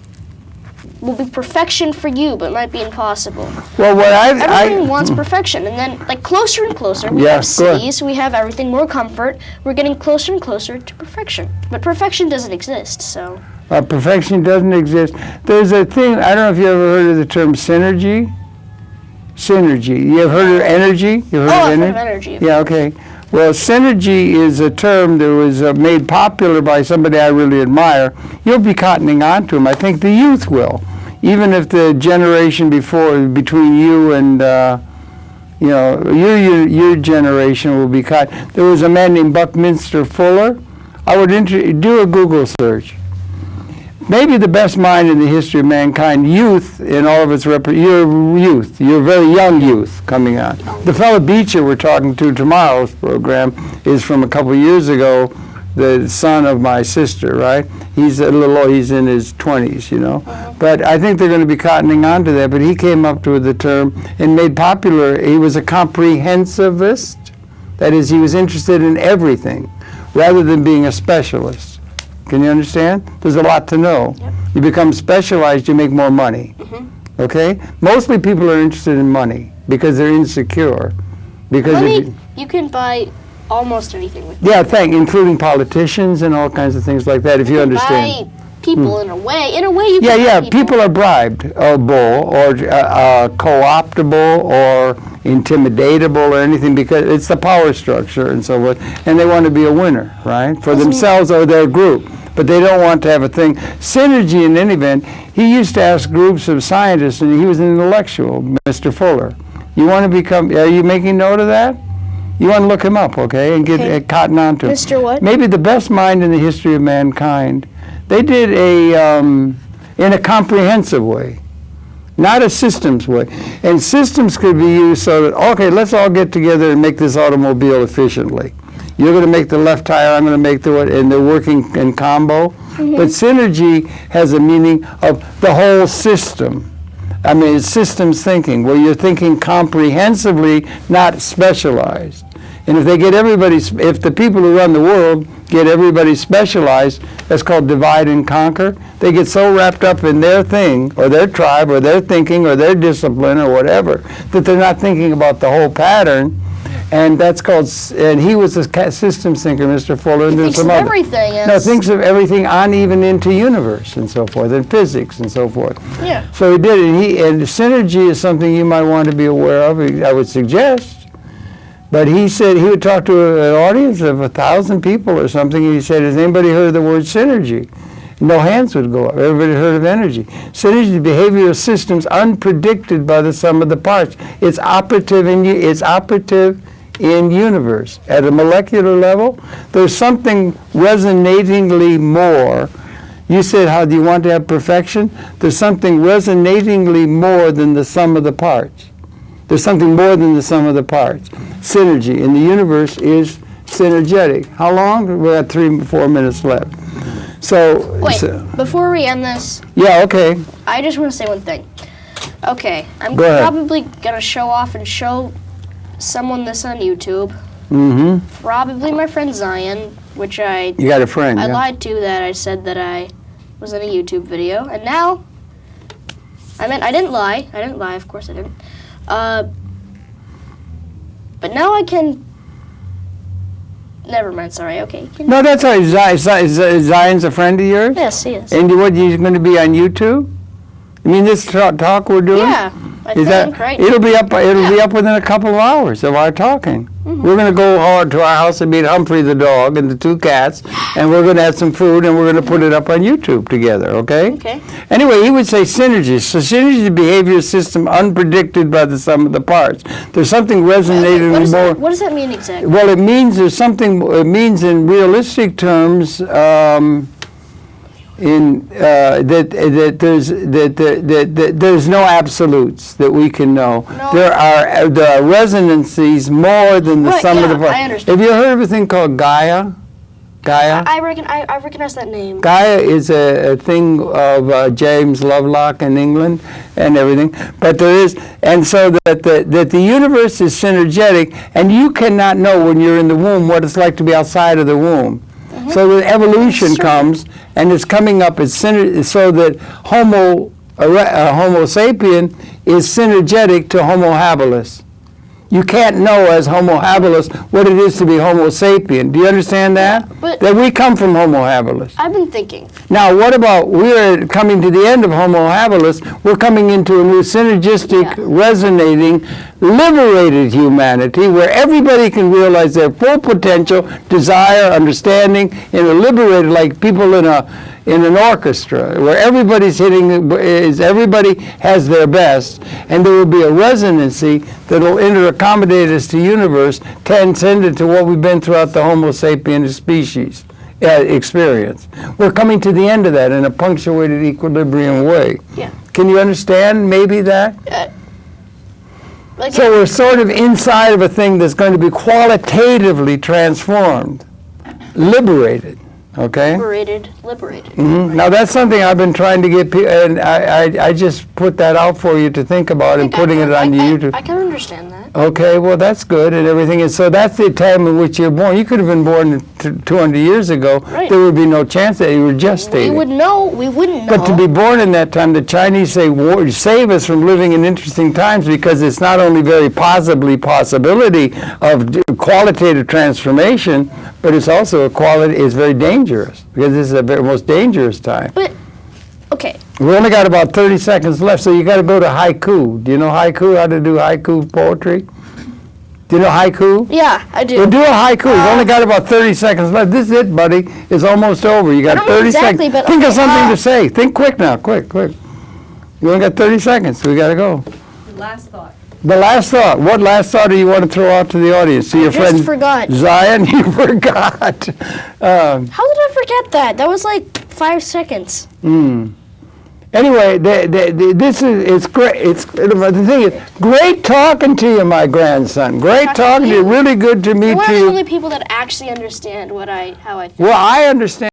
will be perfection for you, but might be impossible. Well, everyone wants perfection, and then like closer and closer, we have cities, we have everything, more comfort. We're getting closer and closer to perfection, but perfection doesn't exist. So perfection doesn't exist. There's a thing. I don't know if you ever heard of the term synergy. Synergy. You ever heard of energy? You I've heard of energy. Yeah. Okay. Well, synergy is a term that was made popular by somebody I really admire. You'll be cottoning on to him. I think the youth will. Even if the generation between you and, your generation will be caught. There was a man named Buckminster Fuller. I would do a Google search. Maybe the best mind in the history of mankind, youth in all of its your very young youth coming on. The fellow Beecher we're talking to tomorrow's program is from a couple of years ago, the son of my sister, right? He's he's in his 20s, But I think they're going to be cottoning on to that. But he came up with the term and made popular, he was a comprehensivist. That is, he was interested in everything rather than being a specialist. Can you understand? There's a lot to know. Yep. You become specialized, you make more money. Okay? Mostly people are interested in money because they're insecure. Because money, you can buy almost anything with money. Yeah, including politicians and all kinds of things like that, if you understand. Buy people in a way. In a way you can buy people are bribed or co-optable or intimidatable or anything because it's the power structure and so forth. And they want to be a winner, right? For themselves or their group. But they don't want to have a thing. Synergy, in any event, he used to ask groups of scientists, and he was an intellectual, Mr. Fuller. You want to become, are you making note of that? You want to look him up, okay, and get cotton on to him. Mr. what? Maybe the best mind in the history of mankind. They did in a comprehensive way. not a systems way. And systems could be used so that, okay, let's all get together and make this automobile efficiently. You're going to make the left tire, I'm going to make the right, and they're working in combo. But synergy has a meaning of the whole system. I mean, it's systems thinking, where you're thinking comprehensively, not specialized. And if they get everybody, if the people who run the world get everybody specialized, that's called divide and conquer. They get so wrapped up in their thing, or their tribe, or their thinking, or their discipline, or whatever, that they're not thinking about the whole pattern. And that's called, and he was a systems thinker, Mr. Fuller. And He thinks of everything as... No, thinks of everything on even into universe and so forth, and physics and so forth. Yeah. So he did it. And synergy is something you might want to be aware of, I would suggest. But he said he would talk to an audience of 1,000 people or something, and he said, has anybody heard of the word synergy? No hands would go up. Everybody heard of energy. Synergy is behavioral systems unpredicted by the sum of the parts. It's operative in universe. At a molecular level, there's something resonatingly more. You said, how do you want to have perfection? There's something resonatingly more than the sum of the parts. There's something more than the sum of the parts. Synergy in the universe is synergetic. How long? We got 3-4 minutes left. So wait, before we end this. Yeah, okay. I just want to say one thing. Okay, I'm Go ahead. probably gonna show off and show someone this on YouTube. Mm-hmm. Probably my friend Zion, which I You got a friend, I yeah? lied to that. I said that I was in a YouTube video, and now I didn't lie. I didn't lie, of course I didn't. But now I can. Never mind. Sorry. Okay. No, that's all right. Zion's a friend of yours? Yes, he is. And what, you're going to be on YouTube? You mean this talk we're doing? Yeah, I Is think right. It'll be up. It'll be Yeah. up within a couple of hours of our talking. We're going to go hard to our house and meet Humphrey the dog and the 2 cats, and we're going to have some food, and we're going to put it up on YouTube together. Okay? Okay. Anyway, he would say synergy. So synergy is a behavior system unpredicted by the sum of the parts. There's something resonating more. What does that mean exactly? Well, it means there's something. It means in realistic terms. There's no absolutes that we can know. No. There are resonances more than the Right, sum of the yeah, parts. I understand. Have you heard of a thing called Gaia? Gaia? I recognize that name. Gaia is a thing of James Lovelock in England and everything. But there is, and so that the universe is synergetic, and you cannot know when you're in the womb what it's like to be outside of the womb. So the evolution comes, and it's coming up as so that Homo sapien is synergetic to Homo habilis. You can't know as Homo habilis what it is to be Homo sapien. Do you understand that? But- that we come from Homo habilis. I've been thinking. Now, what about we're coming to the end of Homo habilis? We're coming into a new synergistic, Yeah. resonating, liberated humanity where everybody can realize their full potential, desire, understanding, in a liberated, like people in an orchestra, where everybody's everybody has their best, and there will be a resonancy that will accommodate us to universe, transcendent to what we've been throughout the Homo sapien species experience. We're coming to the end of that in a punctuated equilibrium way. Yeah. Can you understand maybe that? Like So we're sort of inside of a thing that's going to be qualitatively transformed, liberated. Okay? liberated. Now that's something I've been trying to get people, and I just put that out for you to think about and putting it on YouTube. I can understand that. Okay, well that's good and everything. And so that's the time in which you're born. You could have been born 200 years ago. Right. There would be no chance that you were gestating. We wouldn't know. But to be born in that time, the Chinese say, save us from living in interesting times, because it's not only very possibility of qualitative transformation, but it's also it's very dangerous, because this is the most dangerous time. But okay. We only got about 30 seconds left, so you got to go to haiku. Do you know haiku, how to do haiku poetry? Do you know haiku? Yeah, I do. Well, do a haiku. You've only got about 30 seconds left. This is it, buddy. It's almost over. You got I don't know 30 exactly, seconds. but Think of okay, something to say. Think quick now. Quick. You only got 30 seconds. We got to go. Last thought. The last thought. What last thought do you want to throw out to the audience? To your just friend forgot. Zion, you forgot. How did I forget that? That was like 5 seconds. Anyway, this is great. The thing is, great talking to you, my grandson. Great talking to you. Really good to meet We're one of the you. only people that actually understand how I feel. Well, I understand.